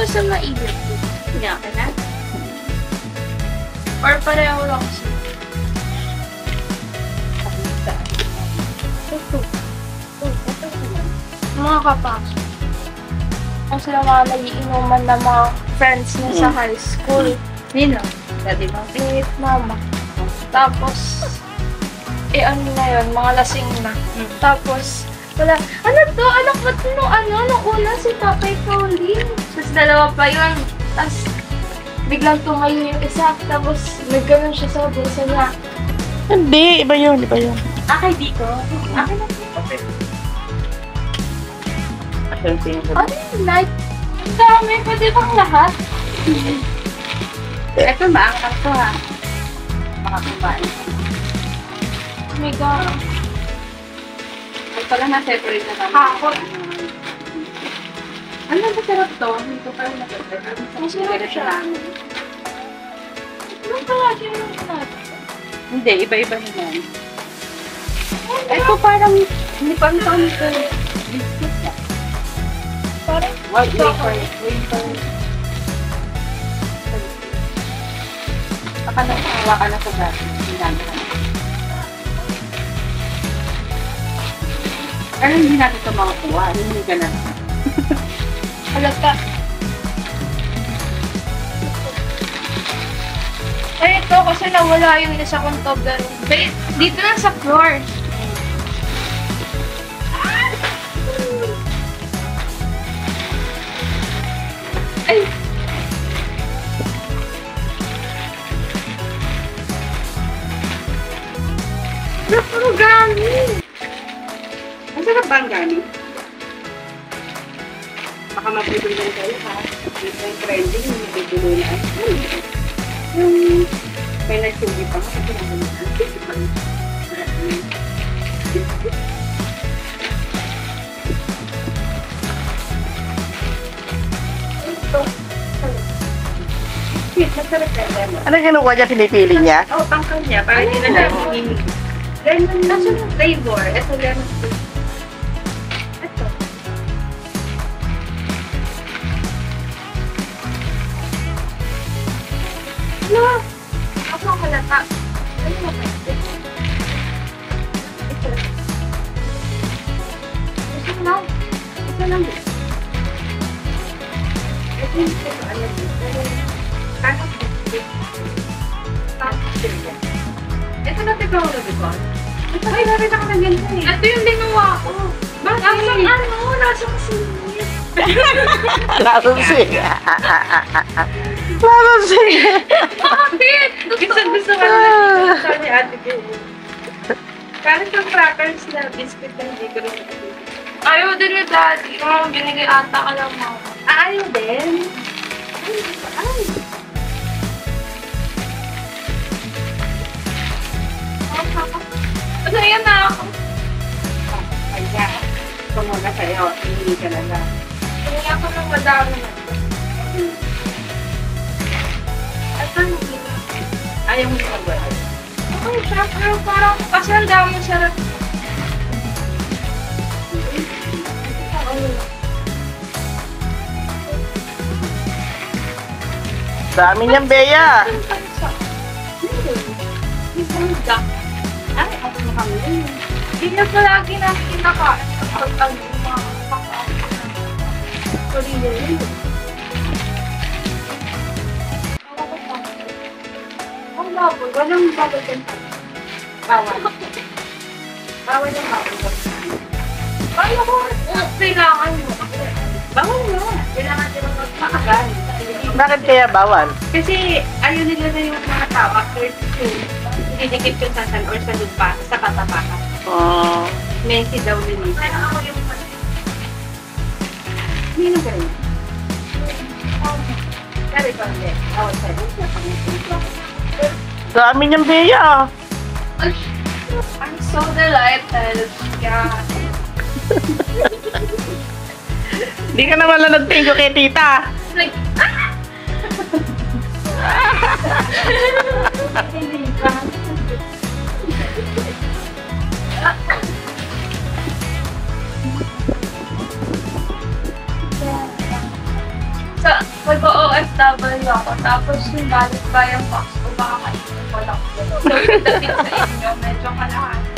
ba sa mainit? Nga ka na? Or pareho lang siya? Mga kapasok. Kung sila mga nagiinuman na mga friends niya sa high school. Nino? Dati mo? Wait, mama. Tapos, ano na yun, mga lasing na. Tapos, wala, ano to? Anak ba ito nung una si Tatay Pauline? Tapos dalawa pa yun. Tapos, biglang tumayo yung isa. Tapos, nagganon siya sa bulsa niya. Hindi, iba yun, iba yun. Kay Dito? Akin na Dito. Ano yung light? Ang dami, pwede bang lahat? Ito maangkat to ha. Baka kumain. Oh my God. Ay pala na-separate na kami. Hakot. Ano ba sarap to? Hindi ko pa rin na-separate. Ang sarap siya. Ano kaya siya yung lahat? Hindi, iba-iba naman. Ito parang, hindi pa rin ito. Biscuit na. Parang, Wafer. Baka nakahawa ka na sa gabi. Pero hindi natin ito makakuha. Hindi ka na. halata. Ay, ito kasi nawala yung isa kong Toblerone. Wait, dito lang sa floor. Ay! Puro gami! Ang sarap ba ang gani? Baka mabubulan kayo ha. Dito yung trending, yung mabubulan na. Yung may nagsugi pa nga. Ito naman. Masarap ka lemon. Ano kinukuha niya, pinipili niya? Oo, pangkal niya. Para hindi na namin yung lemon na siya ng flavor. Ito lemon flavor. Ito. No! Ako ang halata. Ano mo ba? Ito. Ito lang. Ito lang. Ito yung ito. Alam mo. Parang ito na tignan ko na before. Ay, nakita ko na ganito eh. Ito yung ginawa ko. Bakit? Nasang ano? Nasang singit. Lasing. Lasing. Bakit? Gusto ka na gusto ni Ate Kim. Parang yung crackers na biscuit na hindi ko rin nakikita. Ayaw din ni Daddy. Yung binigay ata ka lang mo. Ayaw din. Ay. Ano yan na ako? Ayan. Ito muna sa'yo. Hindi ka na lang. Hindi ako ng madami na. Ito hindi na. Ayaw mo sa ba? Okay, sarap. Pero parang kasi ang dami sarap. Dami niyang beya. Ay, ako na kami. Hindi na palagi na kinakain kapag ang mga kakain. Korean yun. Ang baboy, walang baboy din. Bawal. Bawal yung bawal. Kaya ko, kailangan mo. Bawal yun. Kailangan din magpakagal. Bakit kaya bawal? Kasi ayaw nila na yung mga tao after school. Didikit yung sasan or sa lupa, sa katapakan. Oh. Messy daw din ito. Hindi na ganyan. Pero ikaw hindi. Bawal sa'yo. Dami niyang beya. I'm so delighted. Yeah. Hindi ka naman lang nag-thank you kay tita. Like, Hindi ba? sa mag-OFW ako, tapos yung balik bayang box ko, baka kainin ko lang. So, dating sa inyo, medyo kalahati.